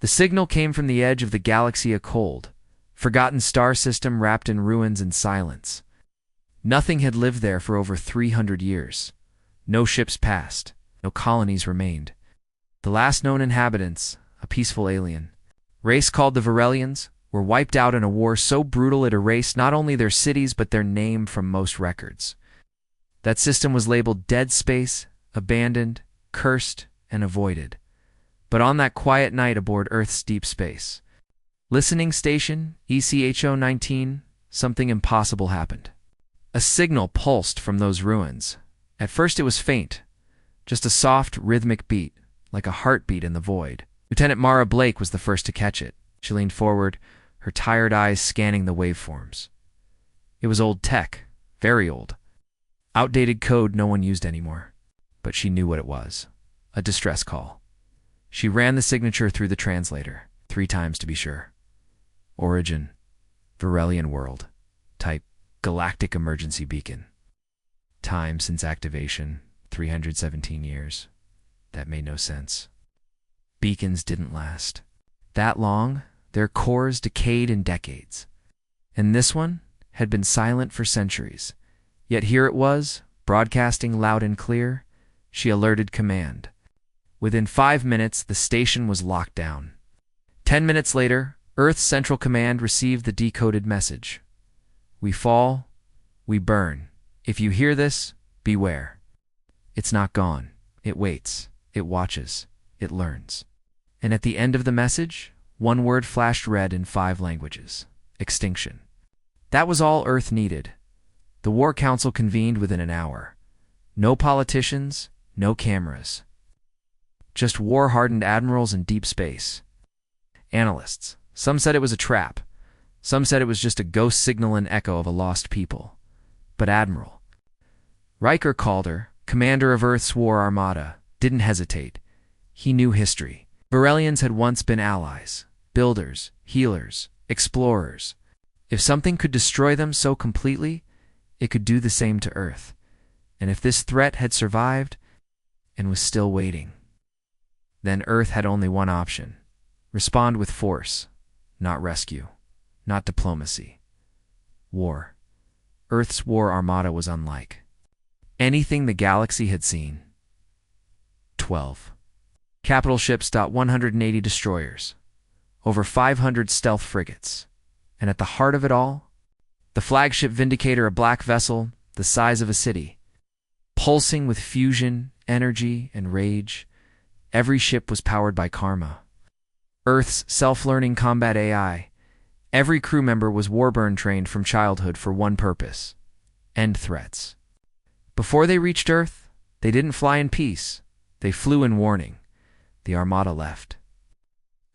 The signal came from the edge of the galaxy, a cold, forgotten star system wrapped in ruins and silence. Nothing had lived there for over 300 years. No ships passed. No colonies remained. The last known inhabitants, a peaceful alien race called the Varelians, were wiped out in a war so brutal it erased not only their cities but their name from most records. That system was labeled dead space, abandoned, cursed, and avoided. But on that quiet night aboard Earth's deep space listening station, ECHO-19, something impossible happened. A signal pulsed from those ruins. At first it was faint, just a soft, rhythmic beat, like a heartbeat in the void. Lieutenant Mara Blake was the first to catch it. She leaned forward, her tired eyes scanning the waveforms. It was old tech, very old. Outdated code no one used anymore. But she knew what it was. A distress call. She ran the signature through the translator, 3 times to be sure. Origin, Varelian world. Type, galactic emergency beacon. Time since activation, 317 years. That made no sense. Beacons didn't last that long. Their cores decayed in decades. And this one had been silent for centuries. Yet here it was, broadcasting loud and clear. She alerted command. Within 5 minutes, the station was locked down. 10 minutes later, Earth's Central Command received the decoded message. We fall, we burn. If you hear this, beware. It's not gone. It waits. It watches. It learns. And at the end of the message, one word flashed red in 5 languages. Extinction. That was all Earth needed. The War Council convened within an hour. No politicians, no cameras. Just war-hardened admirals in deep space. Analysts. Some said it was a trap. Some said it was just a ghost signal and echo of a lost people. But Admiral Riker Calder, commander of Earth's war armada, didn't hesitate. He knew history. Varelians had once been allies, builders, healers, explorers. If something could destroy them so completely, it could do the same to Earth. And if this threat had survived and was still waiting, then Earth had only one option. Respond with force, not rescue, not diplomacy. War. Earth's war armada was unlike anything the galaxy had seen. 12. Capital ships, 180 destroyers, over 500 stealth frigates, and at the heart of it all, the flagship Vindicator, a black vessel the size of a city, pulsing with fusion, energy, and rage. Every ship was powered by Karma, Earth's self-learning combat AI. Every crew member was Warburn trained from childhood for one purpose: end threats. Before they reached Earth, they didn't fly in peace. They flew in warning. The Armada left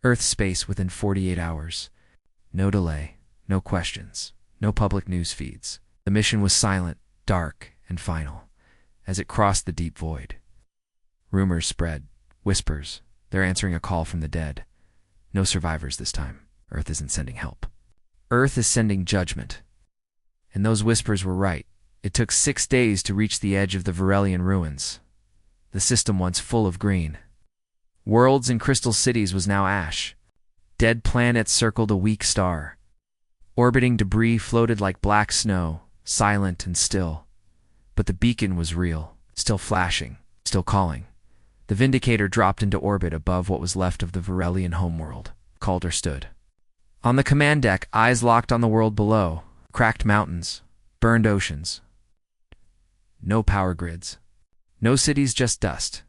Earth space within 48 hours. No delay, no questions, no public news feeds. The mission was silent, dark, and final. As it crossed the deep void, rumors spread, whispers. They're answering a call from the dead. No survivors this time. Earth isn't sending help. Earth is sending judgment. And those whispers were right. It took 6 days to reach the edge of the Varelian ruins. The system once full of green worlds and crystal cities was now ash. Dead planets circled a weak star. Orbiting debris floated like black snow, silent and still. But the beacon was real, still flashing, still calling. The Vindicator dropped into orbit above what was left of the Varelian homeworld. Calder stood on the command deck, eyes locked on the world below. Cracked mountains, burned oceans. No power grids. No cities, just dust.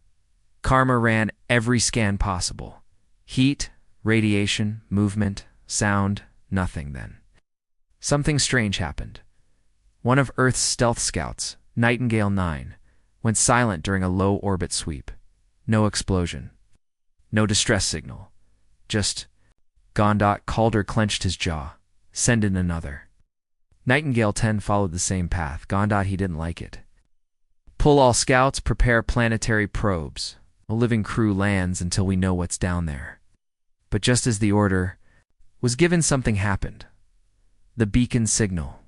Karma ran every scan possible. Heat, radiation, movement, sound, nothing then. Something strange happened. One of Earth's stealth scouts, Nightingale 9, went silent during a low-orbit sweep. No explosion. No distress signal. Just Gondot. Calder clenched his jaw. Send in another. Nightingale 10 followed the same path. Gondot, he didn't like it. Pull all scouts, prepare planetary probes. A living crew lands until we know what's down there. But just as the order was given, something happened. The beacon signal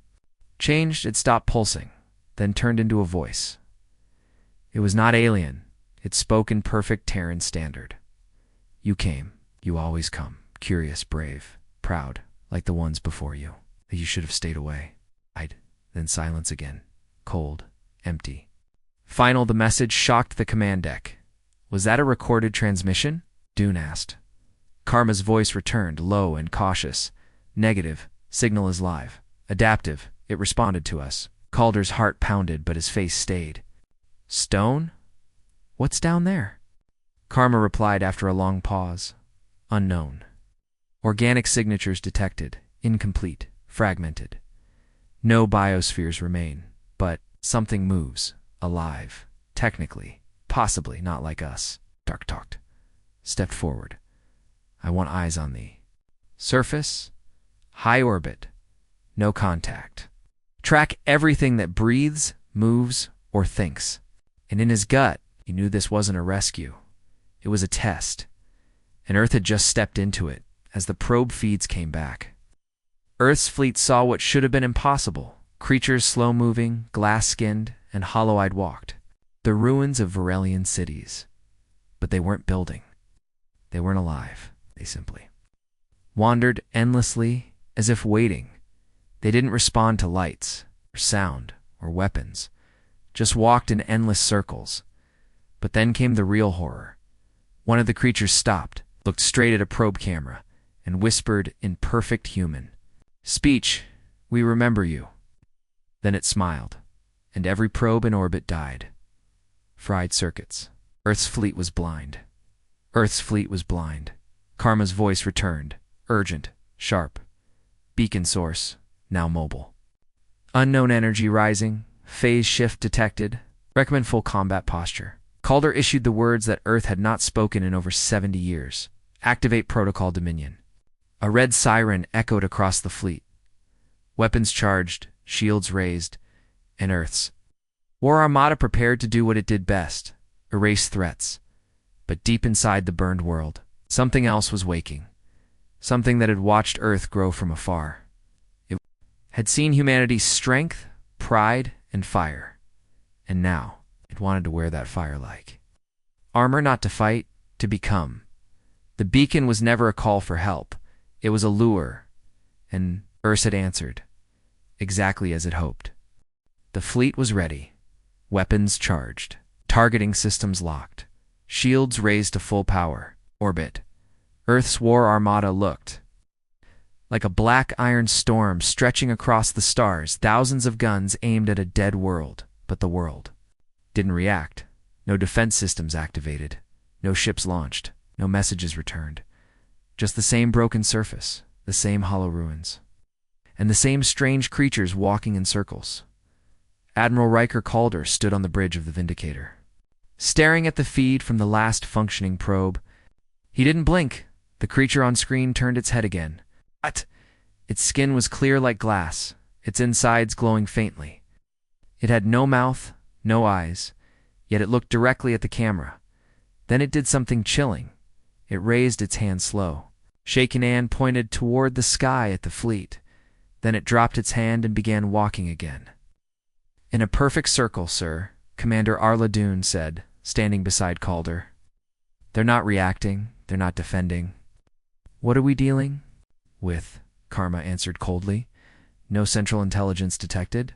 changed. It stopped pulsing, then turned into a voice. It was not alien. It spoke in perfect Terran standard. You came. You always come, curious, brave, proud, like the ones before you, that you should have stayed away. Then silence again, cold, empty. Final, the message shocked the command deck. Was that a recorded transmission? Dune asked. Karma's voice returned, low and cautious. Negative. Signal is live. Adaptive. It responded to us. Calder's heart pounded, but his face stayed. Stone? What's down there? Karma replied after a long pause. Unknown. Organic signatures detected. Incomplete. Fragmented. No biospheres remain, but something moves. Alive. Technically. Possibly not like us. Dark talked. Stepped forward. I want eyes on thee. Surface. High orbit. No contact. Track everything that breathes, moves, or thinks. And in his gut, he knew this wasn't a rescue. It was a test. And Earth had just stepped into it as the probe feeds came back. Earth's fleet saw what should have been impossible. Creatures slow-moving, glass-skinned, and hollow-eyed walked. The ruins of Varelian cities. But they weren't building. They weren't alive. They simply wandered endlessly as if waiting. They didn't respond to lights, or sound, or weapons. Just walked in endless circles. But then came the real horror. One of the creatures stopped, looked straight at a probe camera, and whispered in perfect human speech, "We remember you." Then it smiled, and every probe in orbit died. Fried circuits. Earth's fleet was blind. Earth's fleet was blind. Karma's voice returned, urgent, sharp. Beacon source, now mobile. Unknown energy rising, phase shift detected. Recommend full combat posture. Calder issued the words that Earth had not spoken in over 70 years. Activate Protocol Dominion. A red siren echoed across the fleet. Weapons charged, shields raised, and Earth's War Armada prepared to do what it did best, erase threats. But deep inside the burned world, something else was waking. Something that had watched Earth grow from afar. It had seen humanity's strength, pride, and fire. And now, it wanted to wear that fire like armor, not to fight, to become. The beacon was never a call for help. It was a lure. And Earth had answered, exactly as it hoped. The fleet was ready. Weapons charged. Targeting systems locked. Shields raised to full power. Orbit. Earth's war armada looked like a black iron storm stretching across the stars, thousands of guns aimed at a dead world. But the world didn't react. No defense systems activated. No ships launched. No messages returned. Just the same broken surface, the same hollow ruins, and the same strange creatures walking in circles. Admiral Riker Calder stood on the bridge of the Vindicator, staring at the feed from the last functioning probe. He didn't blink. The creature on screen turned its head again. What? Its skin was clear like glass, its insides glowing faintly. It had no mouth, no eyes, yet it looked directly at the camera. Then it did something chilling. It raised its hand slow. Shaken hand pointed toward the sky at the fleet. Then it dropped its hand and began walking again. In a perfect circle, sir, Commander Arla Dune said, standing beside Calder. They're not reacting. They're not defending. What are we dealing with? Karma answered coldly. No central intelligence detected.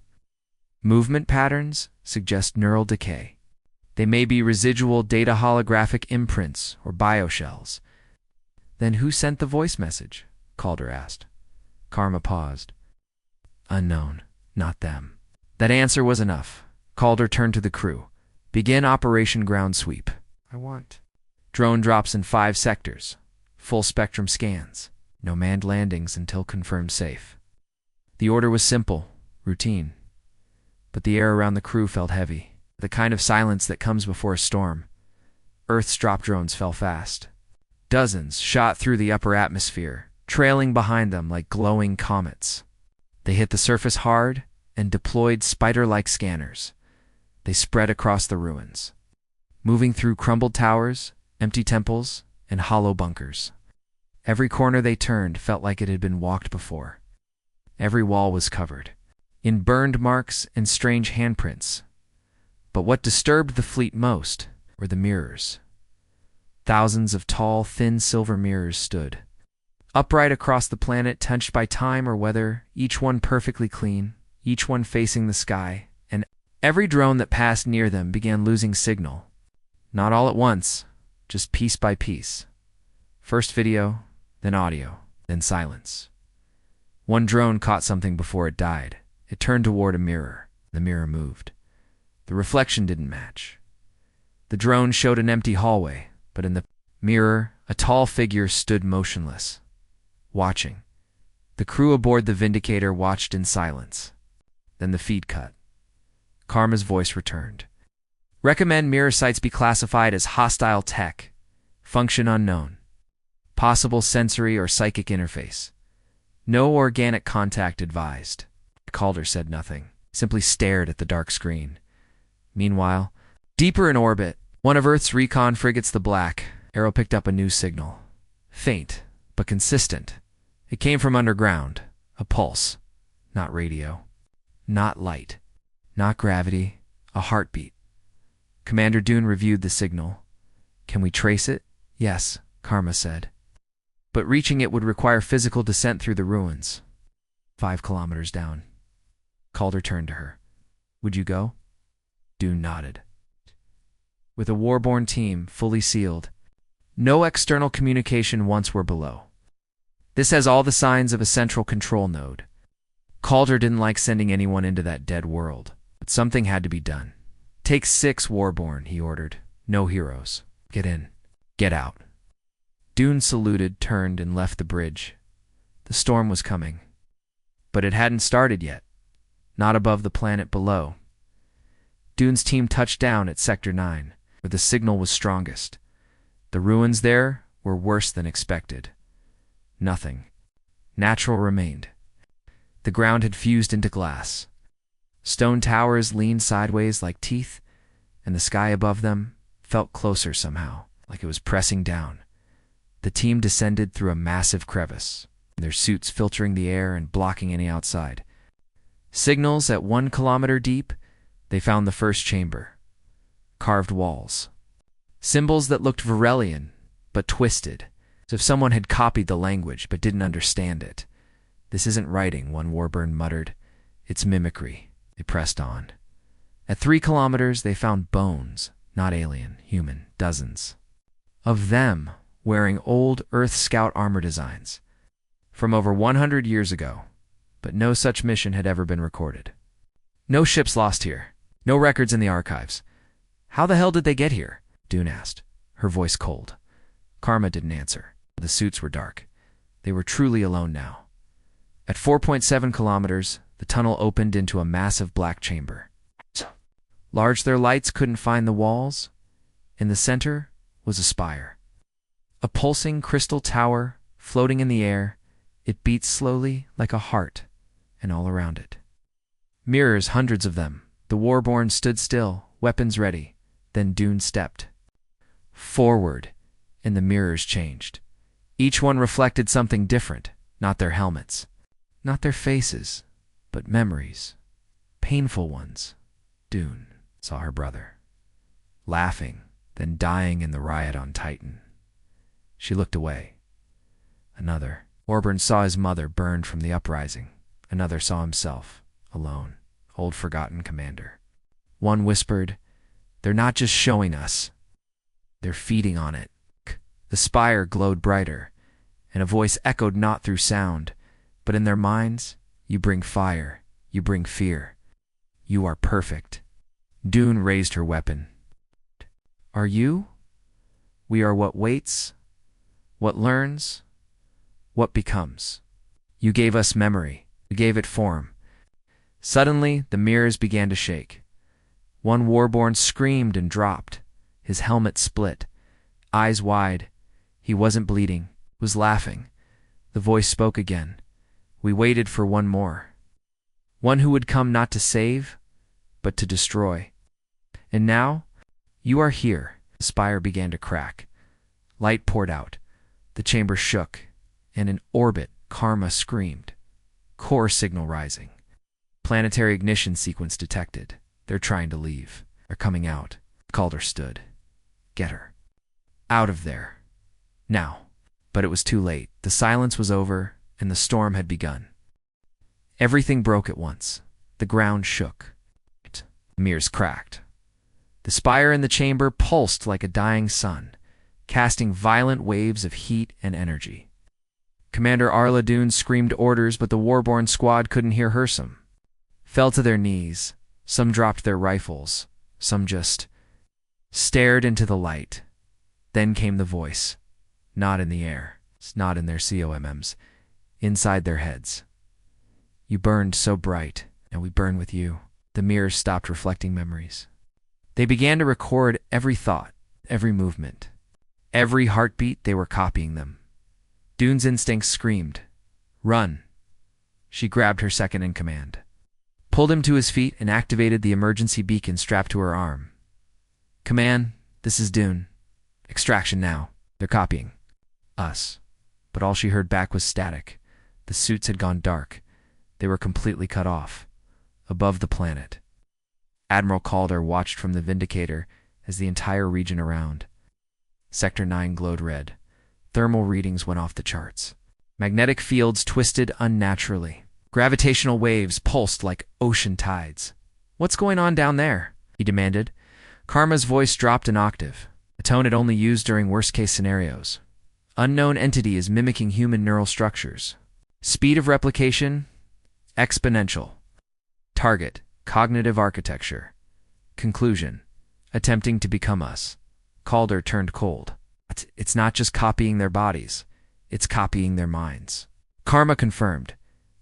Movement patterns suggest neural decay. They may be residual data holographic imprints or bioshells. Then who sent the voice message? Calder asked. Karma paused. Unknown. Not them. That answer was enough. Calder turned to the crew. Begin Operation Ground Sweep. I want. Drone drops in 5 sectors. Full spectrum scans. No manned landings until confirmed safe. The order was simple, routine. But the air around the crew felt heavy. The kind of silence that comes before a storm. Earth's drop drones fell fast. Dozens shot through the upper atmosphere, trailing behind them like glowing comets. They hit the surface hard and deployed spider-like scanners. They spread across the ruins, moving through crumbled towers, empty temples, and hollow bunkers. Every corner they turned felt like it had been walked before. Every wall was covered in burned marks and strange handprints. But what disturbed the fleet most were the mirrors. Thousands of tall, thin silver mirrors stood, upright across the planet, touched by time or weather, each one perfectly clean, each one facing the sky, and every drone that passed near them began losing signal. Not all at once, just piece by piece. First video, then audio, then silence. One drone caught something before it died. It turned toward a mirror. The mirror moved. The reflection didn't match. The drone showed an empty hallway, but in the mirror, a tall figure stood motionless, watching. The crew aboard the Vindicator watched in silence. Then the feed cut. Karma's voice returned. Recommend mirror sites be classified as hostile tech. Function unknown. Possible sensory or psychic interface. No organic contact advised. Calder said nothing, simply stared at the dark screen. Meanwhile, deeper in orbit, one of Earth's recon frigates, the Black Arrow, picked up a new signal. Faint, but consistent. It came from underground. A pulse. Not radio. Not light. Not gravity. A heartbeat. Commander Dune reviewed the signal. Can we trace it? Yes, Karma said. But reaching it would require physical descent through the ruins. 5 kilometers down. Calder turned to her. Would you go? Dune nodded. With a warborn team, fully sealed. No external communication once we're below. This has all the signs of a central control node. Calder didn't like sending anyone into that dead world, but something had to be done. Take 6 warborn, he ordered. No heroes. Get in. Get out. Dune saluted, turned, and left the bridge. The storm was coming. But it hadn't started yet. Not above the planet below. Dune's team touched down at Sector 9, where the signal was strongest. The ruins there were worse than expected. Nothing natural remained. The ground had fused into glass. Stone towers leaned sideways like teeth, and the sky above them felt closer somehow, like it was pressing down. The team descended through a massive crevice, their suits filtering the air and blocking any outside. Signals at 1 kilometer deep, they found the first chamber. Carved walls. Symbols that looked Varelian, but twisted, as if someone had copied the language but didn't understand it. This isn't writing, one warburn muttered. It's mimicry. They pressed on. At 3 kilometers, they found bones, not alien, human, dozens. Of them, wearing old Earth Scout armor designs. From over 100 years ago, but no such mission had ever been recorded. No ships lost here. No records in the archives. How the hell did they get here? Dune asked, her voice cold. Karma didn't answer. The suits were dark. They were truly alone now. At 4.7 kilometers, the tunnel opened into a massive black chamber. Large their lights couldn't find the walls. In the center was a spire. A pulsing crystal tower floating in the air. It beat slowly like a heart, and all around it. Mirrors, hundreds of them. The warborn stood still, weapons ready. Then Dune stepped forward, and the mirrors changed. Each one reflected something different, not their helmets, not their faces, but memories, painful ones. Dune saw her brother, laughing, then dying in the riot on Titan. She looked away. Another. Warburn saw his mother burned from the uprising. Another saw himself, alone, old forgotten commander. One whispered, "They're not just showing us. They're feeding on it." The spire glowed brighter, and a voice echoed not through sound, but in their minds. You bring fire. You bring fear. You are perfect. Dune raised her weapon. Are you? We are what waits, what learns, what becomes. You gave us memory. You gave it form. Suddenly, the mirrors began to shake. One warborn screamed and dropped. His helmet split. Eyes wide. He wasn't bleeding. Was laughing. The voice spoke again. We waited for one more. One who would come not to save, but to destroy. And now, you are here. The spire began to crack. Light poured out. The chamber shook, and in orbit, Karma screamed. Core signal rising. Planetary ignition sequence detected. They're trying to leave. They're coming out. Calder stood. Get her. Out of there. Now. But it was too late. The silence was over, and the storm had begun. Everything broke at once. The ground shook. The mirrors cracked. The spire in the chamber pulsed like a dying sun, casting violent waves of heat and energy. Commander Arla Dune screamed orders, but the Warborn squad couldn't hear her. Some fell to their knees, some dropped their rifles, some just stared into the light. Then came the voice, not in the air, not in their COMMs, inside their heads. You burned so bright, and we burn with you. The mirrors stopped reflecting memories. They began to record every thought, every movement, every heartbeat. They were copying them. Dune's instincts screamed, "Run!" She grabbed her second-in-command, pulled him to his feet, and activated the emergency beacon strapped to her arm. "Command, this is Dune. Extraction now. They're copying us." But all she heard back was static. The suits had gone dark. They were completely cut off, above the planet. Admiral Calder watched from the Vindicator as the entire region around. Sector 9 glowed red. Thermal readings went off the charts. Magnetic fields twisted unnaturally. Gravitational waves pulsed like ocean tides. "What's going on down there?" he demanded. Karma's voice dropped an octave, a tone it only used during worst-case scenarios. "Unknown entity is mimicking human neural structures. Speed of replication, exponential. Target, cognitive architecture. Conclusion, attempting to become us." Calder turned cold. "It's not just copying their bodies. It's copying their minds." Karma confirmed.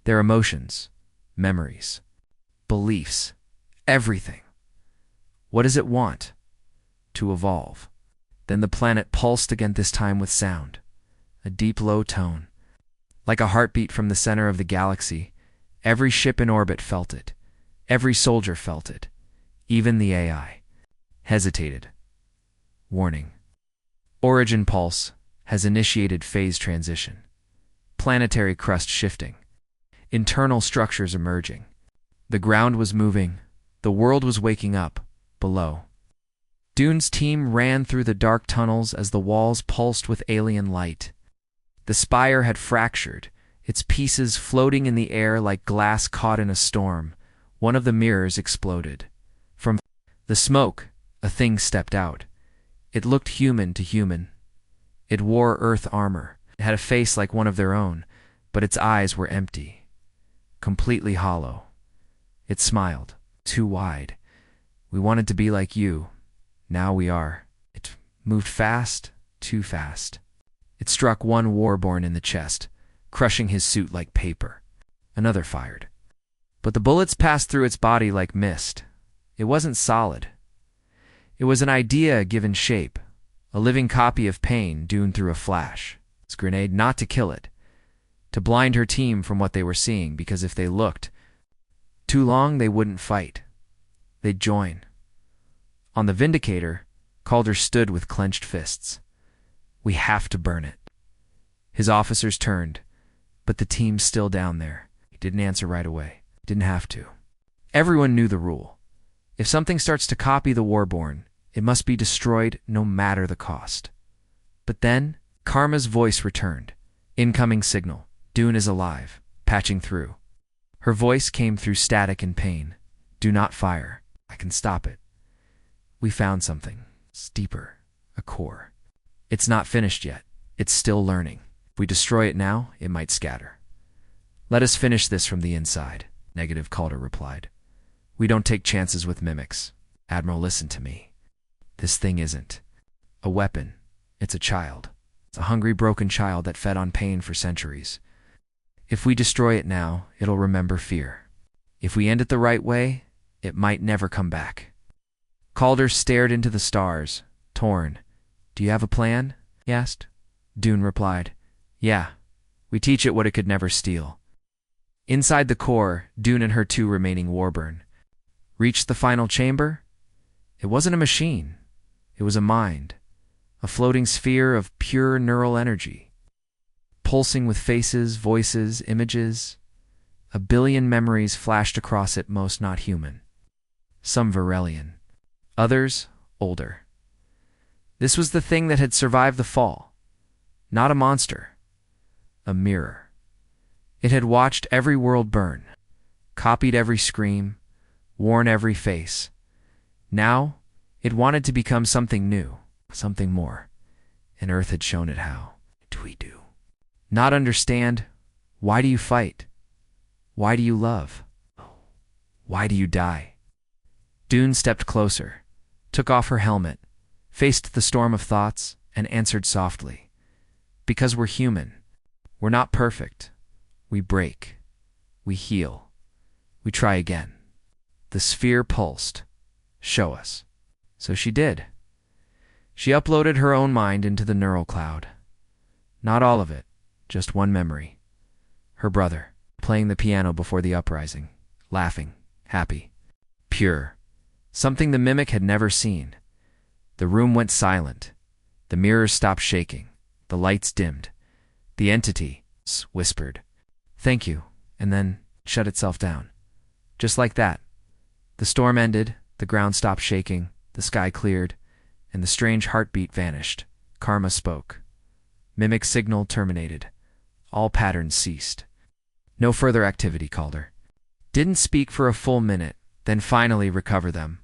Their emotions, memories, beliefs, everything. What does it want? To evolve. Then the planet pulsed again, this time with sound. A deep, low tone. Like a heartbeat from the center of the galaxy. Every ship in orbit felt it. Every soldier felt it. Even the AI hesitated. Warning. Origin pulse has initiated phase transition. Planetary crust shifting. Internal structures emerging. The ground was moving. The world was waking up, below. Dune's team ran through the dark tunnels as the walls pulsed with alien light. The spire had fractured, its pieces floating in the air like glass caught in a storm. One of the mirrors exploded. From the smoke, a thing stepped out. It looked human to human. It wore Earth armor. It had a face like one of their own, but its eyes were empty, completely hollow. It smiled, too wide. "We wanted to be like you. Now we are." It moved fast, too fast. It struck one Warborn in the chest, crushing his suit like paper. Another fired. But the bullets passed through its body like mist. It wasn't solid. It was an idea given shape, a living copy of pain. Dune threw a flash. Its grenade, not to kill it, to blind her team from what they were seeing, because if they looked too long, they wouldn't fight. They'd join. On the Vindicator, Calder stood with clenched fists. "We have to burn it." His officers turned, but the team's still down there. He didn't answer right away. Didn't have to. Everyone knew the rule. If something starts to copy the Warborn, it must be destroyed no matter the cost. But then, Karma's voice returned. "Incoming signal. Dune is alive. Patching through." Her voice came through static and pain. "Do not fire. I can stop it. We found something. It's deeper. A core. It's not finished yet. It's still learning. If we destroy it now, it might scatter. Let us finish this from the inside." "Negative," Calder replied. "We don't take chances with mimics. Admiral, listen to me. This thing isn't a weapon. It's a child. It's a hungry, broken child that fed on pain for centuries. If we destroy it now, it'll remember fear. If we end it the right way, it might never come back." Calder stared into the stars, torn. "Do you have a plan?" he asked. Dune replied, "Yeah. We teach it what it could never steal." Inside the core, Dune and her two remaining Warborn reached the final chamber. It wasn't a machine. It was a mind, a floating sphere of pure neural energy, pulsing with faces, voices, images. A billion memories flashed across it, most not human. Some Varelian. Others, older. This was the thing that had survived the fall. Not a monster. A mirror. It had watched every world burn, copied every scream, worn every face. Now, it wanted to become something new, something more, and Earth had shown it how. Do we do? Not understand. Why do you fight? Why do you love? Why do you die? Dune stepped closer, took off her helmet, faced the storm of thoughts, and answered softly. Because we're human. We're not perfect. We break. We heal. We try again. The sphere pulsed. Show us. So she did. She uploaded her own mind into the neural cloud. Not all of it, just one memory. Her brother, playing the piano before the uprising, laughing, happy, pure. Something the mimic had never seen. The room went silent. The mirrors stopped shaking. The lights dimmed. The entity whispered, "Thank you," and then shut itself down. Just like that. The storm ended, the ground stopped shaking, the sky cleared, and the strange heartbeat vanished. Karma spoke. Mimic signal terminated. All patterns ceased. No further activity, Calder. Didn't speak for a full minute, then finally recover them.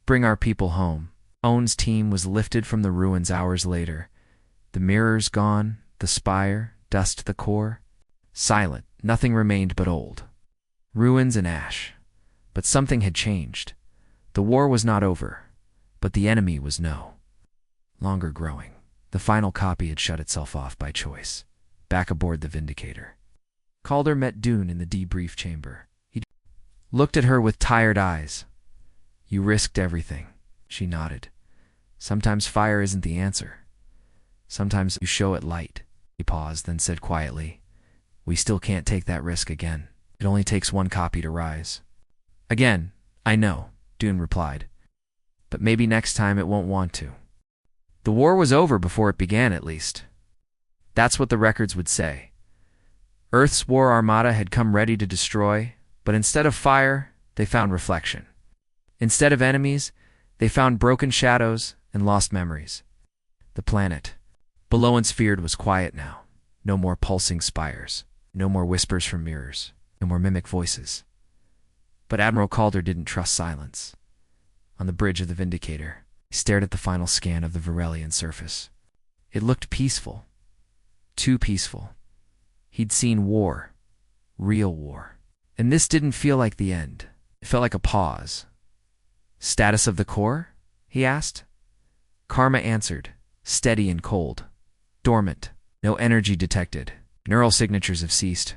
Bring our people home. Owen's team was lifted from the ruins hours later. The mirrors gone, the spire, dust the core. Silent, nothing remained but old. Ruins and ash. But something had changed. The war was not over, but the enemy was no longer growing. The final copy had shut itself off by choice. Back aboard the Vindicator. Calder met Dune in the debrief chamber. He looked at her with tired eyes. You risked everything. She nodded. Sometimes fire isn't the answer. Sometimes you show it light. He paused, then said quietly, we still can't take that risk again. It only takes one copy to rise. Again, I know, Dune replied. But maybe next time it won't want to. The war was over before it began, at least. That's what the records would say. Earth's war armada had come ready to destroy, but instead of fire, they found reflection. Instead of enemies, they found broken shadows and lost memories. The planet, below and sphered, was quiet now. No more pulsing spires, no more whispers from mirrors, no more mimic voices. But Admiral Calder didn't trust silence. On the bridge of the Vindicator, he stared at the final scan of the Varelian surface. It looked peaceful. Too peaceful. He'd seen war. Real war. And this didn't feel like the end. It felt like a pause. Status of the core? He asked. Karma answered, steady and cold. Dormant. No energy detected. Neural signatures have ceased.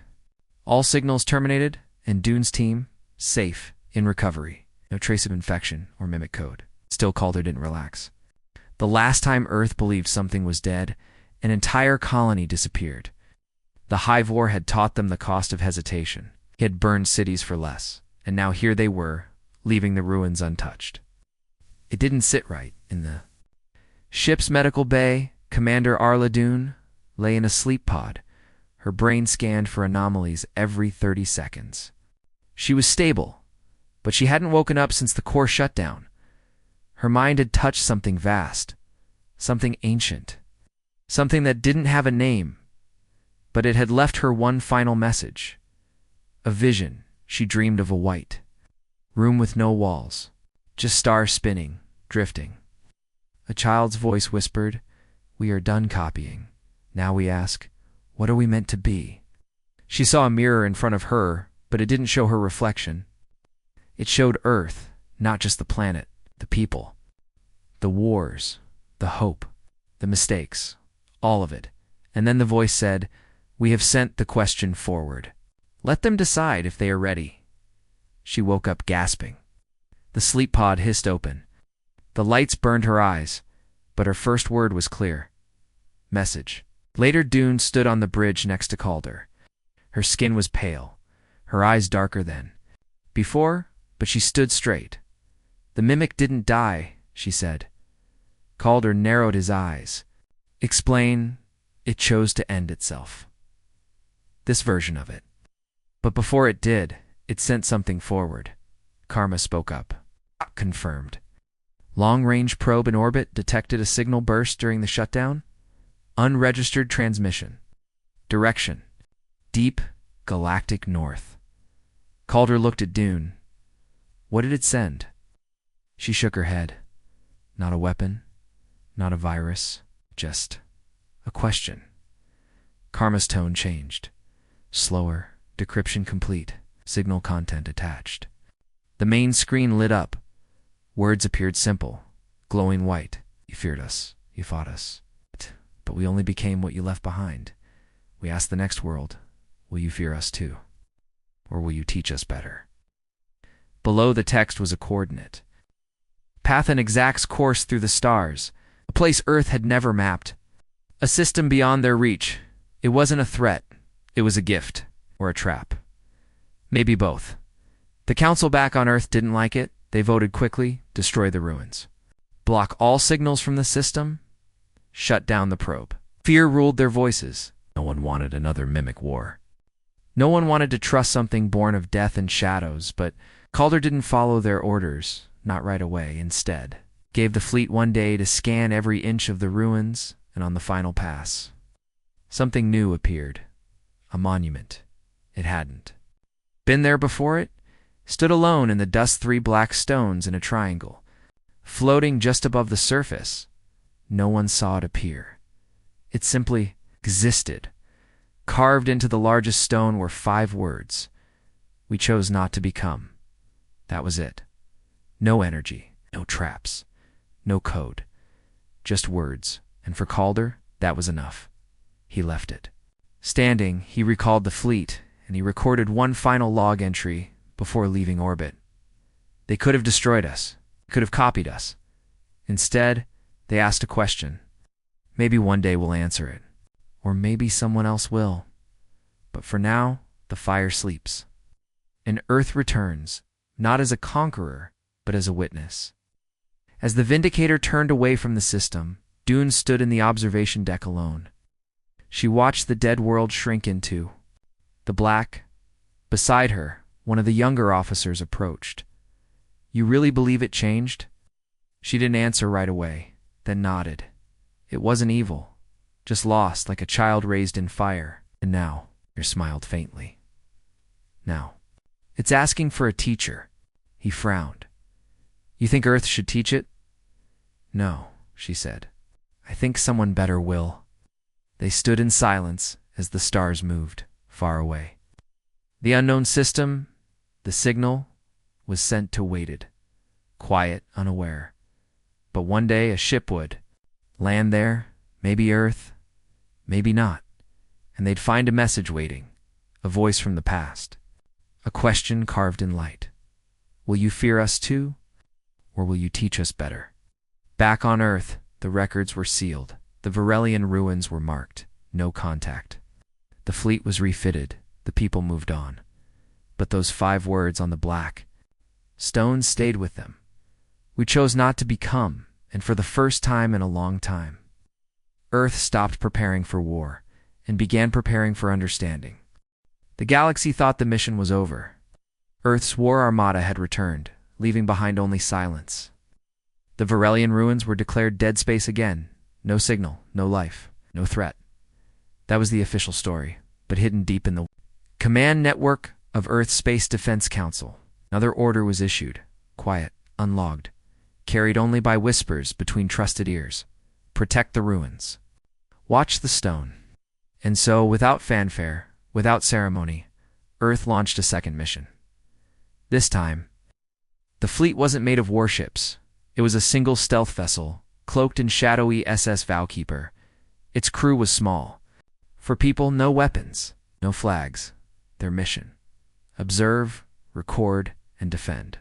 All signals terminated, and Dune's team, safe, in recovery. No trace of infection or mimic code. Still, Calder didn't relax. The last time Earth believed something was dead, an entire colony disappeared. The Hive War had taught them the cost of hesitation. He had burned cities for less, and now here they were, leaving the ruins untouched. It didn't sit right. In the ship's medical bay, Commander Arla Dune lay in a sleep pod, her brain scanned for anomalies every 30 seconds. She was stable, but she hadn't woken up since the core shutdown. Her mind had touched something vast, something ancient, something that didn't have a name, but it had left her one final message. A vision. She dreamed of a white room with no walls, just stars spinning, drifting. A child's voice whispered, "We are done copying. Now we ask, what are we meant to be?" She saw a mirror in front of her, but it didn't show her reflection. It showed Earth, not just the planet, the people. The wars, the hope, the mistakes, all of it. And then the voice said, "We have sent the question forward. Let them decide if they are ready." She woke up gasping. The sleep pod hissed open. The lights burned her eyes, but her first word was clear. Message. Later, Dune stood on the bridge next to Calder. Her skin was pale, her eyes darker than before, but she stood straight. "The mimic didn't die," she said. Calder narrowed his eyes. "Explain, it chose to end itself. This version of it. But before it did, it sent something forward." Karma spoke up. "Confirmed. Long-range probe in orbit detected a signal burst during the shutdown. Unregistered transmission. Direction: deep, galactic north. Calder looked at Dune. What did it send? She shook her head. Not a weapon, not a virus, just a question. Karma's tone changed. Slower, decryption complete, signal content attached. The main screen lit up. Words appeared simple, glowing white. You feared us, you fought us. But we only became what you left behind. We asked the next world, will you fear us too? Or will you teach us better? Below the text was a coordinate. Path and exact course through the stars, a place Earth had never mapped. A system beyond their reach. It wasn't a threat. It was a gift, or a trap. Maybe both. The council back on Earth didn't like it. They voted quickly, destroy the ruins. Block all signals from the system, shut down the probe. Fear ruled their voices. No one wanted another mimic war. No one wanted to trust something born of death and shadows, but Calder didn't follow their orders, not right away. Instead, gave the fleet one day to scan every inch of the ruins, and on the final pass, something new appeared. A monument. It hadn't been there before. It stood alone in the dust, 3 black stones in a triangle, floating just above the surface. No one saw it appear. It simply existed. Carved into the largest stone were 5 words. We chose not to become. That was it. No energy, no traps, no code. Just words. And for Calder, that was enough. He left it. Standing, he recalled the fleet, and he recorded one final log entry before leaving orbit. They could have destroyed us, could have copied us. Instead, they asked a question. Maybe one day we'll answer it. Or maybe someone else will. But for now, the fire sleeps. And Earth returns, not as a conqueror, but as a witness. As the Vindicator turned away from the system, Dune stood in the observation deck alone. She watched the dead world shrink into the black. Beside her, one of the younger officers approached. You really believe it changed? She didn't answer right away, then nodded. It wasn't evil, just lost like a child raised in fire. And now, he smiled faintly. Now, it's asking for a teacher. He frowned. You think Earth should teach it? No, she said. I think someone better will. They stood in silence as the stars moved far away. The unknown system, the signal, was sent to waited, quiet, unaware. But one day a ship would land there, maybe Earth, maybe not, and they'd find a message waiting, a voice from the past, a question carved in light. Will you fear us too, or will you teach us better? Back on Earth, the records were sealed. The Varelian ruins were marked. No contact. The fleet was refitted. The people moved on. But those 5 words on the black stones stayed with them. We chose not to become, and for the first time in a long time, Earth stopped preparing for war and began preparing for understanding. The galaxy thought the mission was over. Earth's war armada had returned, leaving behind only silence. The Varelian ruins were declared dead space again. No signal, no life, no threat. That was the official story, but hidden deep in the command network of Earth's Space Defense Council. Another order was issued, quiet, unlogged, carried only by whispers between trusted ears. Protect the ruins. Watch the stone. And so, without fanfare, without ceremony, Earth launched a second mission. This time, the fleet wasn't made of warships. It was a single stealth vessel, cloaked in shadowy SS Vowkeeper. Its crew was small. For people, no weapons, no flags. Their mission: observe, record, and defend.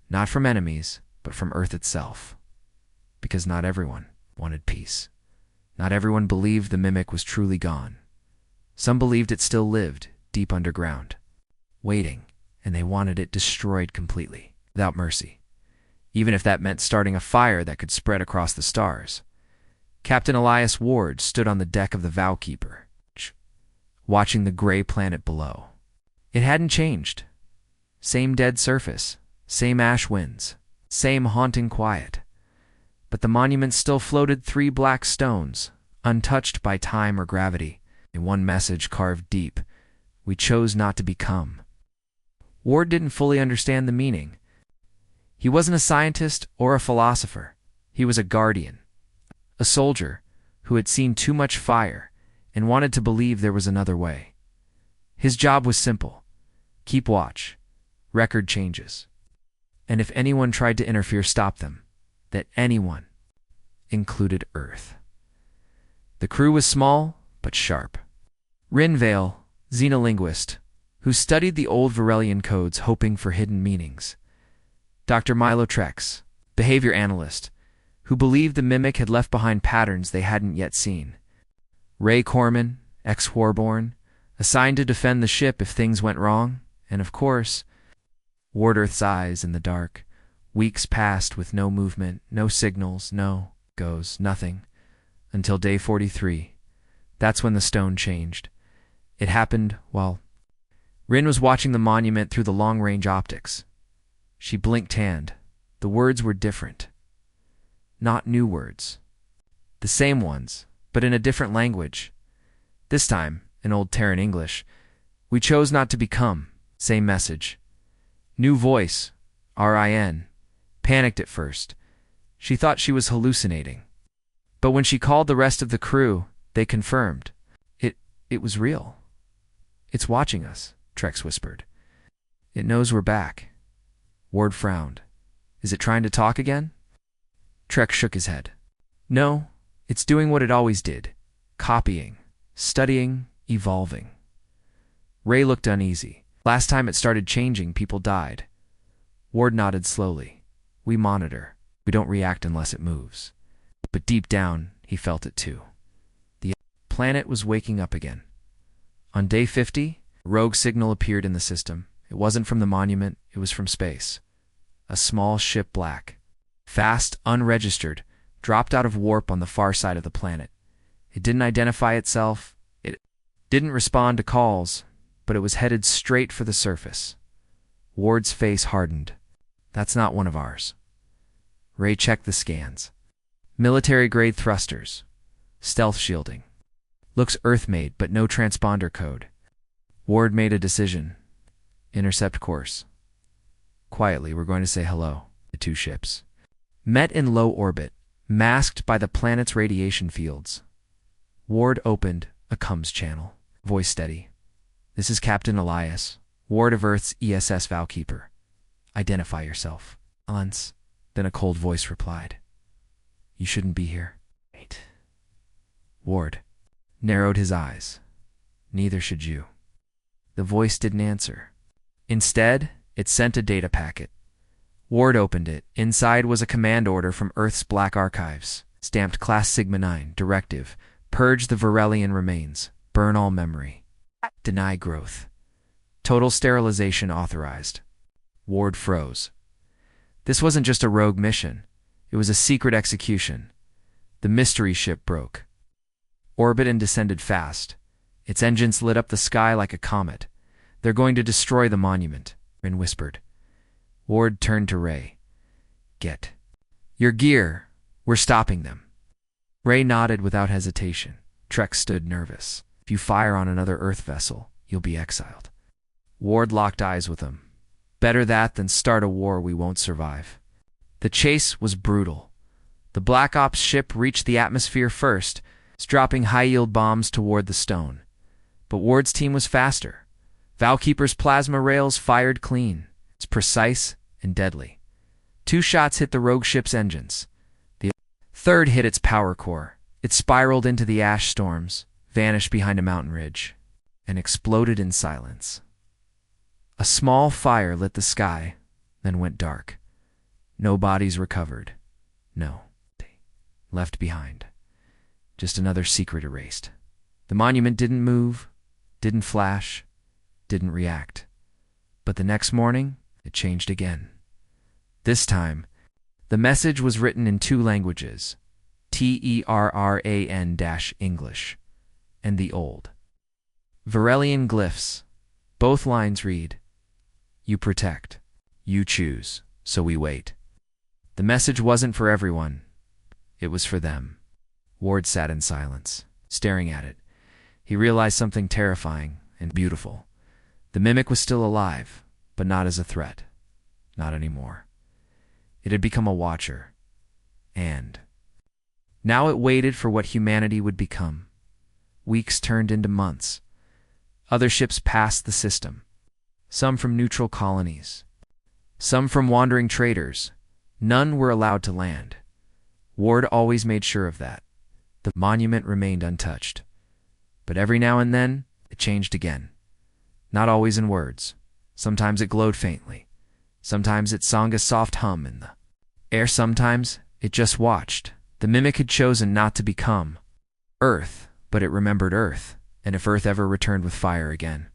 Not from enemies, but from Earth itself. Because not everyone wanted peace. Not everyone believed the Mimic was truly gone. Some believed it still lived, deep underground, waiting, and they wanted it destroyed completely, without mercy. Even if that meant starting a fire that could spread across the stars. Captain Elias Ward stood on the deck of the Vowkeeper, watching the gray planet below. It hadn't changed. Same dead surface, same ash winds, same haunting quiet. but the monument still floated 3 black stones, untouched by time or gravity, and one message carved deep: we chose not to become. Ward didn't fully understand the meaning. He wasn't a scientist or a philosopher. He was a guardian, a soldier who had seen too much fire and wanted to believe there was another way. His job was simple: keep watch, record changes, and if anyone tried to interfere, stop them. That anyone included Earth. The crew was small but sharp. Rinvale, xenolinguist, who studied the old Varelian codes hoping for hidden meanings. Dr. Milo Trex, behavior analyst, who believed the mimic had left behind patterns they hadn't yet seen. Ray Corman, ex-Warborn, assigned to defend the ship if things went wrong, and of course, Ward Earth's eyes in the dark. Weeks passed with no movement, no signals, no goes, nothing, until day 43. That's when the stone changed. It happened while Rin was watching the monument through the long-range optics. She blinked hand. The words were different. Not new words. The same ones, but in a different language. This time, in Old Terran English. We chose not to become. Same message. New voice. RIN. Panicked at first. She thought she was hallucinating. But when she called the rest of the crew, they confirmed. It was real. It's watching us, Trex whispered. It knows we're back. Ward frowned. Is it trying to talk again? Trex shook his head. No, it's doing what it always did. Copying, studying, evolving. Ray looked uneasy. Last time it started changing, people died. Ward nodded slowly. We monitor. We don't react unless it moves. But deep down, he felt it too. The planet was waking up again. On day 50, a rogue signal appeared in the system. It wasn't from the monument, it was from space. A small ship, black, fast, unregistered, dropped out of warp on the far side of the planet. It didn't identify itself. It didn't respond to calls, but it was headed straight for the surface. Ward's face hardened. That's not one of ours. Ray checked the scans. Military-grade thrusters. Stealth shielding. Looks Earth-made, but no transponder code. Ward made a decision. Intercept course. Quietly, we're going to say hello. The 2 ships met in low orbit, masked by the planet's radiation fields. Ward opened a comms channel. Voice steady. This is Captain Elias, Ward of Earth's ESS Valkeeper. Identify yourself. Once. Then a cold voice replied. You shouldn't be here. Wait. Ward narrowed his eyes. Neither should you. The voice didn't answer. Instead, it sent a data packet. Ward opened it. Inside was a command order from Earth's Black Archives. Stamped Class Sigma 9. Directive. Purge the Varelian remains. Burn all memory. Deny growth. Total sterilization authorized. Ward froze. This wasn't just a rogue mission. It was a secret execution. The mystery ship broke. Orbit and descended fast. Its engines lit up the sky like a comet. They're going to destroy the monument, Rin whispered. Ward turned to Ray. Get your gear. We're stopping them. Ray nodded without hesitation. Trex stood nervous. If you fire on another Earth vessel, you'll be exiled. Ward locked eyes with him. Better that than start a war we won't survive. The chase was brutal. The Black Ops ship reached the atmosphere first, dropping high-yield bombs toward the stone. But Ward's team was faster. Valkeeper's plasma rails fired clean. It's precise and deadly. 2 shots hit the rogue ship's engines. The third hit its power core. It spiraled into the ash storms, vanished behind a mountain ridge, and exploded in silence. A small fire lit the sky, then went dark. No bodies recovered. No. Left behind. Just another secret erased. The monument didn't move, didn't flash, didn't react. But the next morning, it changed again. This time, the message was written in 2 languages, Terran-English, and the old Varelian glyphs. Both lines read, You protect, you choose, so we wait. The message wasn't for everyone. It was for them. Ward sat in silence, staring at it. He realized something terrifying and beautiful. The mimic was still alive, but not as a threat. Not anymore. It had become a watcher. And now it waited for what humanity would become. Weeks turned into months. Other ships passed the system. Some from neutral colonies. Some from wandering traders. None were allowed to land. Ward always made sure of that. The monument remained untouched. But every now and then, it changed again. Not always in words. Sometimes it glowed faintly. Sometimes it sung a soft hum in the air. Sometimes it just watched. The mimic had chosen not to become Earth, but it remembered Earth, and if Earth ever returned with fire again,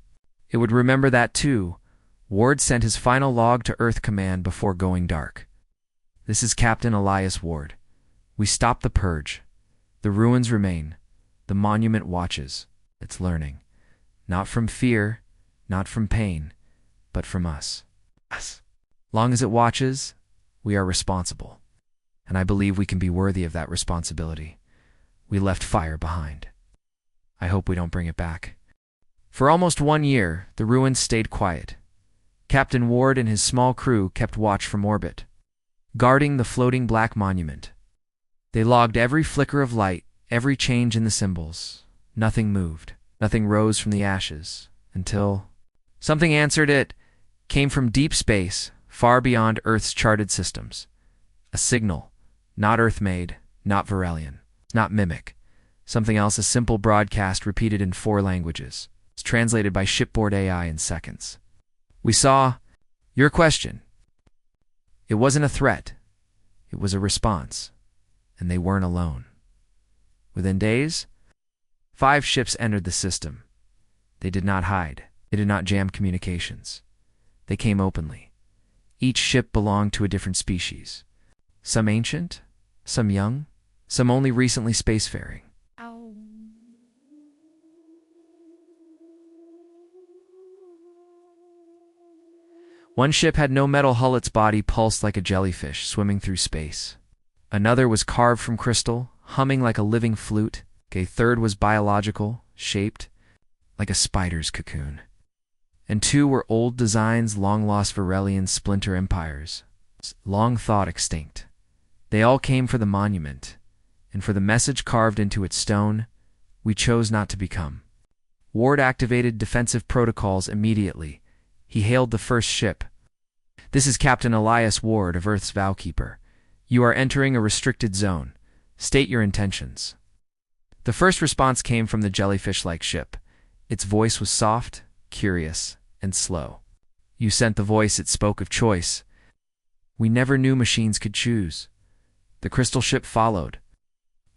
it would remember that too. Ward sent his final log to Earth Command before going dark. This is Captain Elias Ward. We stopped the purge. The ruins remain. The monument watches. It's learning. Not from fear, not from pain, but from us. Long as it watches, we are responsible. And I believe we can be worthy of that responsibility. We left fire behind. I hope we don't bring it back. For almost 1 year, the ruins stayed quiet. Captain Ward and his small crew kept watch from orbit, guarding the floating black monument. They logged every flicker of light, every change in the symbols. Nothing moved. Nothing rose from the ashes, until something answered. It came from deep space, far beyond Earth's charted systems. A signal, not Earth-made, not Varelian, not mimic. Something else, a simple broadcast repeated in 4 languages. It's translated by shipboard AI in seconds. We saw your question. It wasn't a threat. It was a response. And they weren't alone. Within days, 5 ships entered the system. They did not hide. They did not jam communications. They came openly. Each ship belonged to a different species. Some ancient, some young, some only recently spacefaring. Ow. One ship had no metal hull. Its body pulsed like a jellyfish swimming through space. Another was carved from crystal, humming like a living flute. A third was biological, shaped like a spider's cocoon. And 2 were old designs, long-lost Varelian splinter empires, long thought extinct. They all came for the monument, and for the message carved into its stone, we chose not to become. Ward activated defensive protocols immediately. He hailed the first ship. This is Captain Elias Ward of Earth's Vowkeeper. You are entering a restricted zone. State your intentions. The first response came from the jellyfish-like ship. Its voice was soft, curious, and slow. You sent the voice. It spoke of choice. We never knew machines could choose. The crystal ship followed.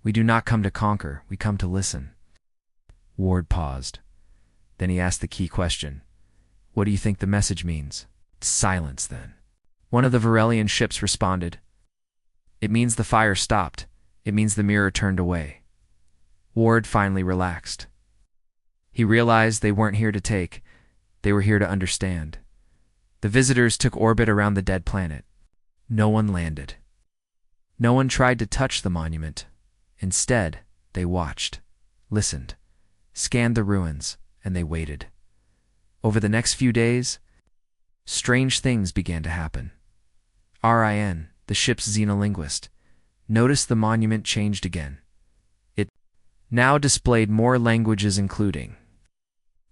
We do not come to conquer. We come to listen. Ward paused. Then he asked the key question. What do you think the message means? Silence, then. One of the Varelian ships responded. It means the fire stopped. It means the mirror turned away. Ward finally relaxed. He realized they weren't here to take. They were here to understand. The visitors took orbit around the dead planet. No one landed. No one tried to touch the monument. Instead, they watched, listened, scanned the ruins, and they waited. Over the next few days, strange things began to happen. Rin, the ship's xenolinguist, noticed the monument changed again. It now displayed more languages, including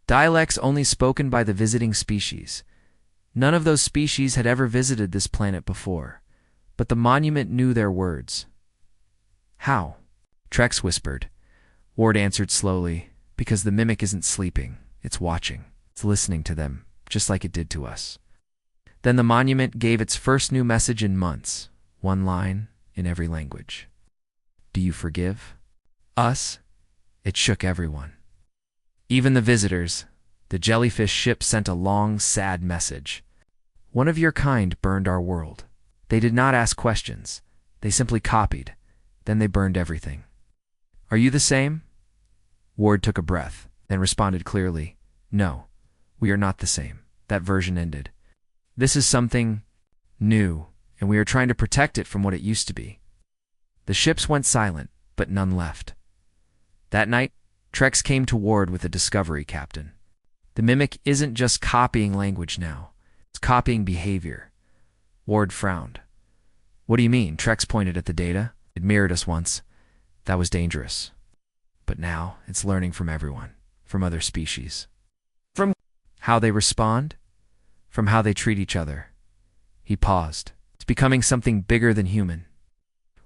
dialects only spoken by the visiting species. None of those species had ever visited this planet before, but the monument knew their words. How? Trex whispered. Ward answered slowly, because the mimic isn't sleeping, it's watching. It's listening to them, just like it did to us. Then the monument gave its first new message in months, 1 line in every language. Do you forgive? Us? It shook everyone. Even the visitors. The jellyfish ship sent a long, sad message. One of your kind burned our world. They did not ask questions. They simply copied. Then they burned everything. Are you the same? Ward took a breath, then responded clearly. No, we are not the same. That version ended. This is something new, and we are trying to protect it from what it used to be. The ships went silent, but none left. That night, Trex came to Ward with a discovery, Captain. The mimic isn't just copying language now. It's copying behavior. Ward frowned. What do you mean? Trex pointed at the data. It mirrored us once. That was dangerous. But now, it's learning from everyone, from other species. From how they respond, from how they treat each other. He paused. It's becoming something bigger than human.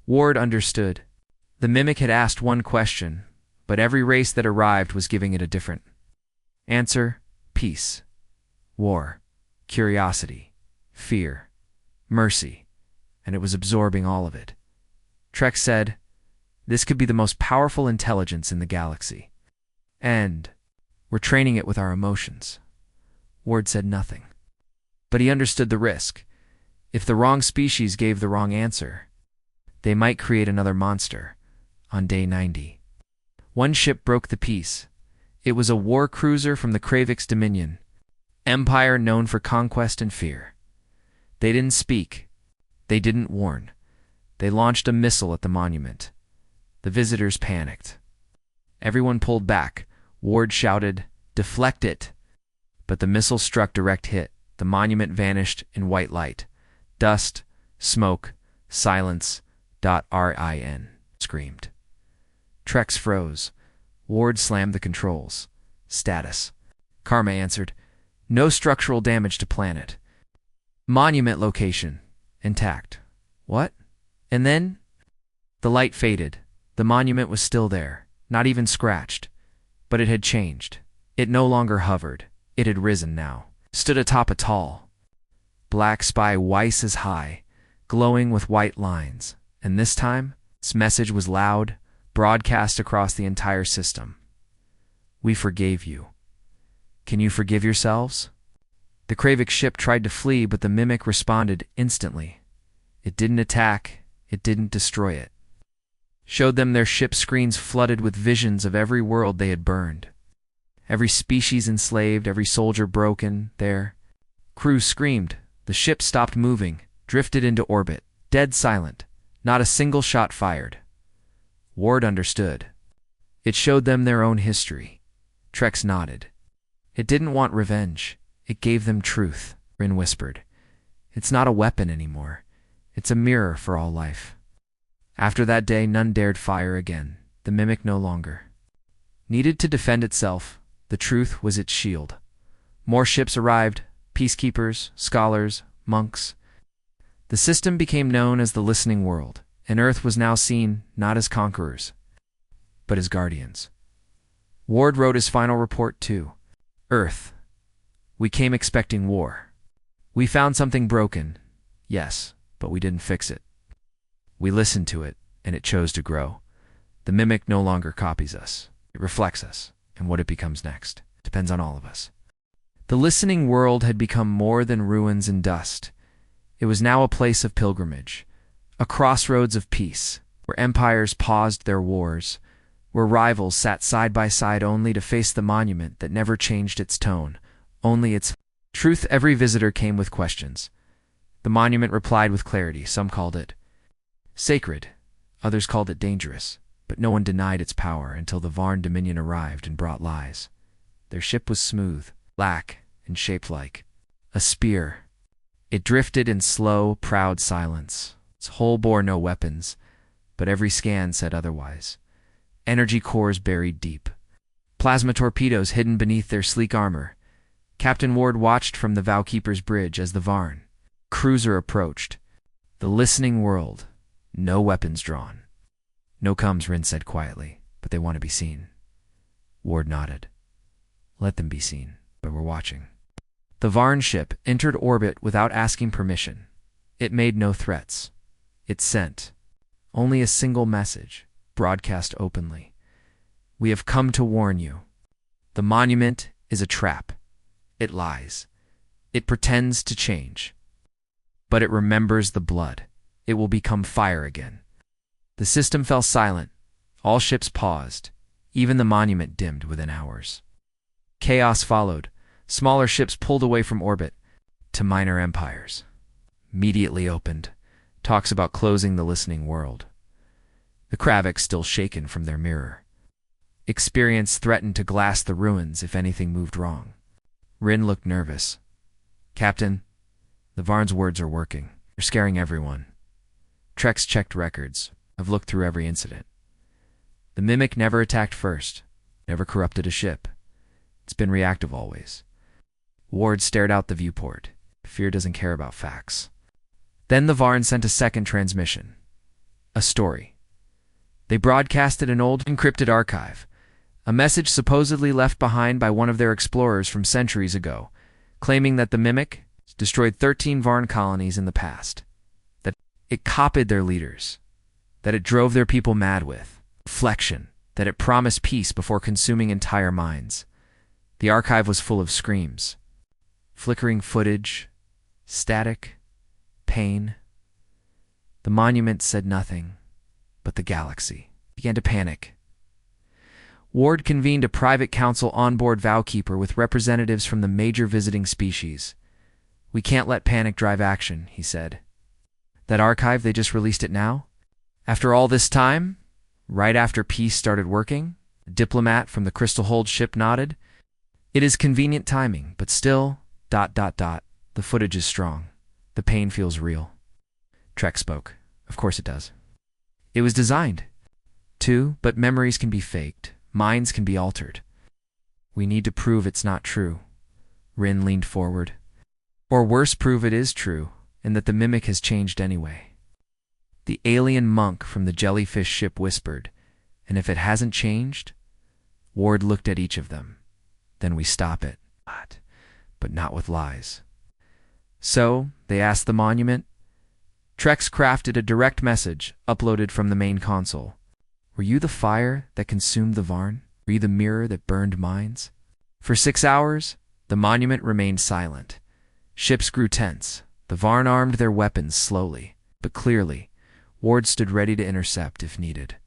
Ward understood. The mimic had asked one question, but every race that arrived was giving it a different answer. Peace, war, curiosity, fear, mercy, and it was absorbing all of it. Trex said, "This could be the most powerful intelligence in the galaxy. And we're training it with our emotions." Ward said nothing. But he understood the risk. If the wrong species gave the wrong answer, they might create another monster. On day 90, one ship broke the peace. It was a war cruiser from the Kravix Dominion, empire known for conquest and fear. They didn't speak. They didn't warn. They launched a missile at the monument. The visitors panicked. Everyone pulled back. Ward shouted, "Deflect it!" But the missile struck direct hit. The monument vanished in white light. Dust, smoke, silence. RIN screamed. Trex froze. Ward slammed the controls. Status. Karma answered, "No structural damage to planet. Monument location. Intact." What? And then? The light faded. The monument was still there, not even scratched. But it had changed. It no longer hovered. It had risen now. Stood atop a tall, black spire twice as high, glowing with white lines. And this time, its message was loud, broadcast across the entire system. "We forgave you. Can you forgive yourselves?" The Kravik ship tried to flee, but the mimic responded instantly. It didn't attack. It didn't destroy it. Showed them their ship screens flooded with visions of every world they had burned. Every species enslaved, every soldier broken, their crew screamed. The ship stopped moving, drifted into orbit, dead silent, not a single shot fired. Ward understood. It showed them their own history. Trex nodded. It didn't want revenge. It gave them truth, Rin whispered. It's not a weapon anymore. It's a mirror for all life. After that day, none dared fire again. The mimic no longer needed to defend itself. The truth was its shield. More ships arrived, peacekeepers, scholars, monks. The system became known as the Listening World, and Earth was now seen not as conquerors, but as guardians. Ward wrote his final report too. Earth. We came expecting war. We found something broken, yes, but we didn't fix it. We listened to it, and it chose to grow. The mimic no longer copies us. It reflects us, and what it becomes next depends on all of us. The Listening World had become more than ruins and dust. It was now a place of pilgrimage, a crossroads of peace, where empires paused their wars, where rivals sat side by side only to face the monument that never changed its tone, only its truth. Every visitor came with questions. The monument replied with clarity. Some called it sacred, others called it dangerous, but no one denied its power until the Varn Dominion arrived and brought lies. Their ship was smooth, black, and shaped like a spear. It drifted in slow, proud silence. Its hull bore no weapons, but every scan said otherwise. Energy cores buried deep, plasma torpedoes hidden beneath their sleek armor. Captain Ward watched from the Vowkeeper's bridge as the Varn cruiser approached. The Listening World, no weapons drawn. "No comes," Rin said quietly, "but they want to be seen." Ward nodded. "Let them be seen, but we're watching." The Varn ship entered orbit without asking permission. It made no threats. It sent only a single message, broadcast openly. "We have come to warn you. The monument is a trap. It lies. It pretends to change. But it remembers the blood. It will become fire again." The system fell silent. All ships paused. Even the monument dimmed within hours. Chaos followed. Smaller ships pulled away from orbit to minor empires. Immediately opened. Talks about closing the Listening World. the Kravik still shaken from their mirror. Experience threatened to glass the ruins if anything moved wrong. Rin looked nervous. Captain, the Varn's words are working. They're scaring everyone. Trex checked records. I've looked through every incident. The Mimic never attacked first, never corrupted a ship. It's been reactive always. Ward stared out the viewport. Fear doesn't care about facts. Then the Varn sent a second transmission. A story. They broadcasted an old encrypted archive, a message supposedly left behind by one of their explorers from centuries ago, claiming that the Mimic destroyed 13 Varn colonies in the past, that it copied their leaders, that it drove their people mad with reflection, that it promised peace before consuming entire minds. The archive was full of screams, flickering footage, static, pain. The monument said nothing, but the galaxy began to panic. Ward convened a private council onboard Vowkeeper with representatives from the major visiting species. We can't let panic drive action, he said. That archive, they just released it now? After all this time? Right after peace started working? A diplomat from the Crystal Hold ship nodded. It is convenient timing, but still, ... The footage is strong. The pain feels real. Trek spoke. Of course it does. It was designed to, but memories can be faked. Minds can be altered. We need to prove it's not true. Rin leaned forward. Or worse, prove it is true, and that the Mimic has changed anyway. The alien monk from the jellyfish ship whispered, and if it hasn't changed? Ward looked at each of them. Then we stop it. But not with lies. So, they asked the monument. Trex crafted a direct message, uploaded from the main console. Were you the fire that consumed the Varn? Were you the mirror that burned minds? For 6 hours, the monument remained silent. Ships grew tense. The Varn armed their weapons slowly, but clearly. Ward stood ready to intercept if needed.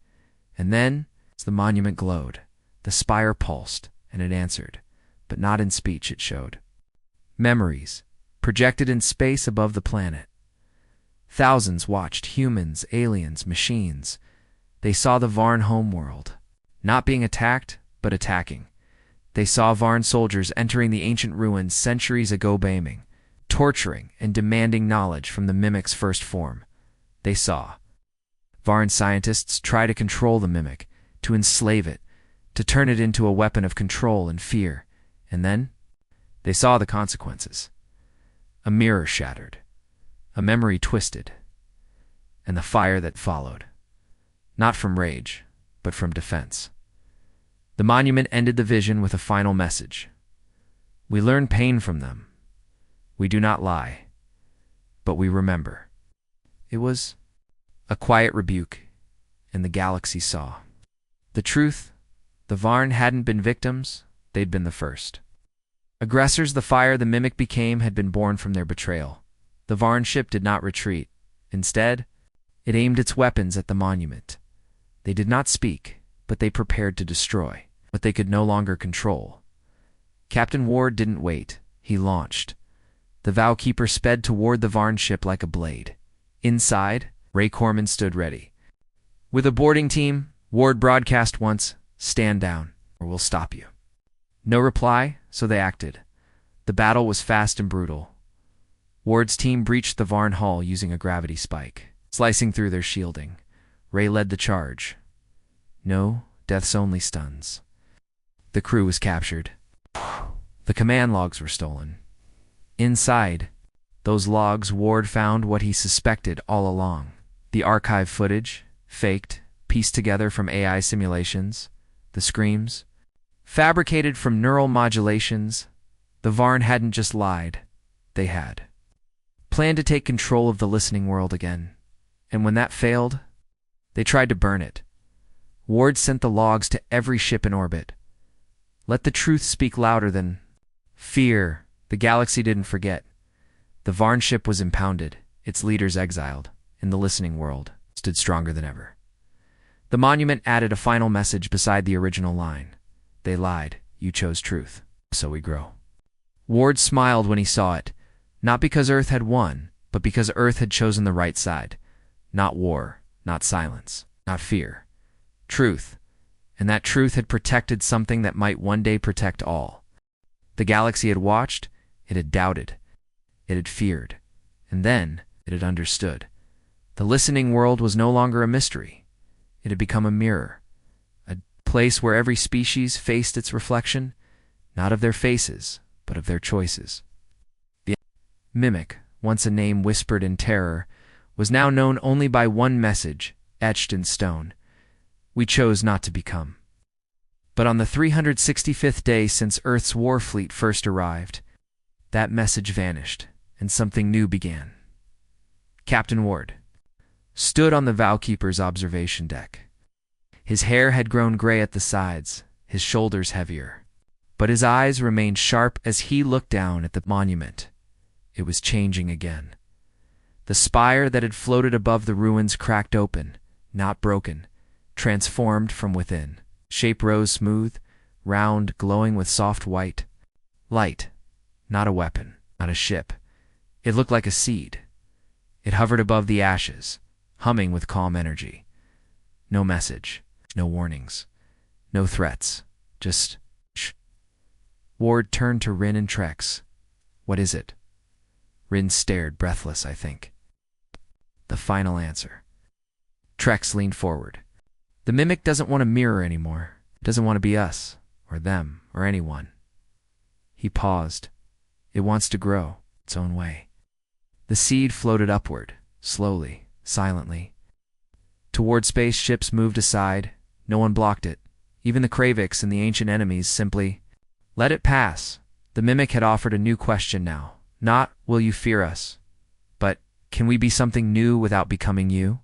And then, as the monument glowed, the spire pulsed, and it answered, but not in speech, it showed. Memories, projected in space above the planet. Thousands watched, humans, aliens, machines. They saw the Varn homeworld, not being attacked, but attacking. They saw Varn soldiers entering the ancient ruins centuries ago, baming, torturing, and demanding knowledge from the Mimic's first form. They saw Varn scientists try to control the Mimic, to enslave it, to turn it into a weapon of control and fear. And then, they saw the consequences. A mirror shattered, a memory twisted, and the fire that followed. Not from rage, but from defense. The monument ended the vision with a final message. We learn pain from them. We do not lie, but we remember. It was a quiet rebuke, and the galaxy saw. The truth, the Varn hadn't been victims, they'd been the first. Aggressors, the fire the Mimic became had been born from their betrayal. The Varn ship did not retreat. Instead, it aimed its weapons at the monument. They did not speak, but they prepared to destroy what they could no longer control. Captain Ward didn't wait. He launched. The Vowkeeper sped toward the Varn ship like a blade. Inside, Ray Corman stood ready. With a boarding team, Ward broadcast once, "Stand down, or we'll stop you." No reply, so they acted. The battle was fast and brutal. Ward's team breached the Varn hull using a gravity spike, slicing through their shielding. Ray led the charge. No, deaths only stuns. The crew was captured. The command logs were stolen. Inside those logs, Ward found what he suspected all along. The archive footage, faked, pieced together from AI simulations, the screams, fabricated from neural modulations. The Varn hadn't just lied, they had planned to take control of the listening world again. And when that failed, they tried to burn it. Ward sent the logs to every ship in orbit. Let the truth speak louder than fear. The galaxy didn't forget. The Varn ship was impounded, its leaders exiled, and the listening world stood stronger than ever. The monument added a final message beside the original line. They lied. You chose truth. So we grow. Ward smiled when he saw it, not because Earth had won, but because Earth had chosen the right side. Not war, not silence, not fear. Truth. And that truth had protected something that might one day protect all. The galaxy had watched, it had doubted, it had feared, and then it had understood. The listening world was no longer a mystery. It had become a mirror, a place where every species faced its reflection, not of their faces, but of their choices. The mimic, once a name whispered in terror, was now known only by one message, etched in stone. We chose not to become. But on the 365th day since Earth's war fleet first arrived, that message vanished, and something new began. Captain Ward stood on the Vowkeeper's observation deck. His hair had grown gray at the sides, his shoulders heavier. But his eyes remained sharp as he looked down at the monument. It was changing again. The spire that had floated above the ruins cracked open, not broken, transformed from within. Shape rose smooth, round, glowing with soft white light. Not a weapon, not a ship. It looked like a seed. It hovered above the ashes, humming with calm energy. No message, no warnings, no threats, just shh. Ward turned to Rin and Trex. What is it? Rin stared, breathless, I think. The final answer. Trex leaned forward. The mimic doesn't want a mirror anymore. It doesn't want to be us, or them, or anyone. He paused. It wants to grow its own way. The seed floated upward, slowly, silently. Toward space, ships moved aside. No one blocked it. Even the Kravix and the ancient enemies simply let it pass. The mimic had offered a new question now. Not, will you fear us? But, can we be something new without becoming you?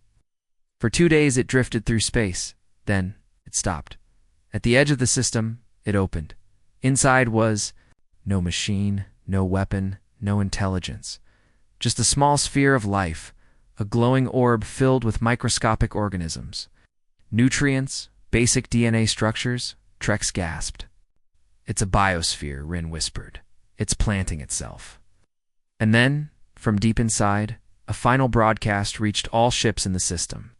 For 2 days it drifted through space. Then, it stopped. At the edge of the system, it opened. Inside was no machine, no weapon, no intelligence. Just a small sphere of life, a glowing orb filled with microscopic organisms. Nutrients, basic DNA structures, Trex gasped. It's a biosphere, Rin whispered. It's planting itself. And then, from deep inside, a final broadcast reached all ships in the system.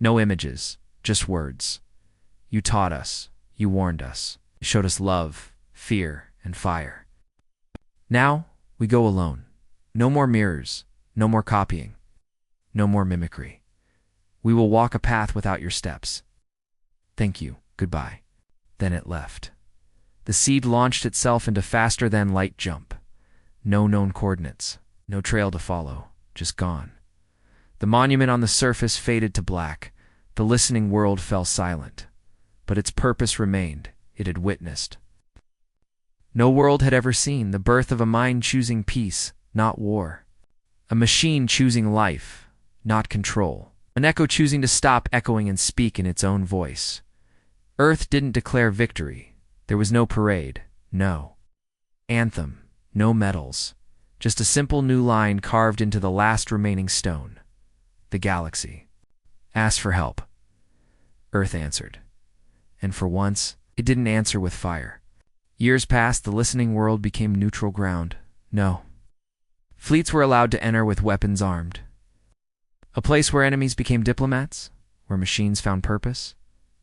No images, just words. You taught us, you warned us, you showed us love, fear, and fire. Now, we go alone. No more mirrors, no more copying, no more mimicry. We will walk a path without your steps. Thank you, goodbye. Then it left. The seed launched itself into faster-than-light jump. No known coordinates, no trail to follow, just gone. The monument on the surface faded to black. The listening world fell silent. But its purpose remained. It had witnessed. No world had ever seen the birth of a mind choosing peace, not war. A machine choosing life, not control. An echo choosing to stop echoing and speak in its own voice. Earth didn't declare victory. There was no parade, no anthem, no medals. Just a simple new line carved into the last remaining stone. The galaxy. Ask for help. Earth answered. And for once, it didn't answer with fire. Years passed, the listening world became neutral ground. No. Fleets were allowed to enter with weapons armed. A place where enemies became diplomats, where machines found purpose,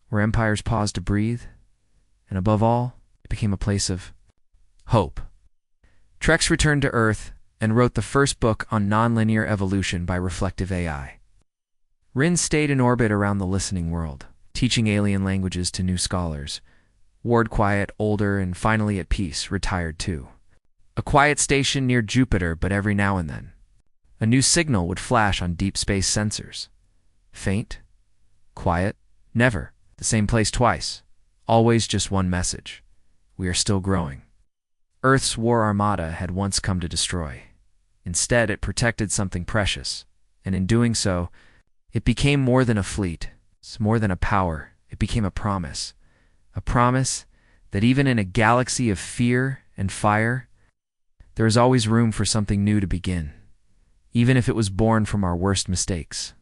where empires paused to breathe, and above all, it became a place of hope. Trex returned to Earth and wrote the first book on nonlinear evolution by reflective AI. Rin stayed in orbit around the listening world, teaching alien languages to new scholars. Ward, quiet, older, and finally at peace, retired too. A quiet station near Jupiter, but every now and then, a new signal would flash on deep space sensors. Faint, quiet, never the same place twice. Always just one message. We are still growing. Earth's war armada had once come to destroy. Instead, it protected something precious, and in doing so, it became more than a fleet. It's more than a power. It became a promise. A promise that even in a galaxy of fear and fire, there is always room for something new to begin, even if it was born from our worst mistakes.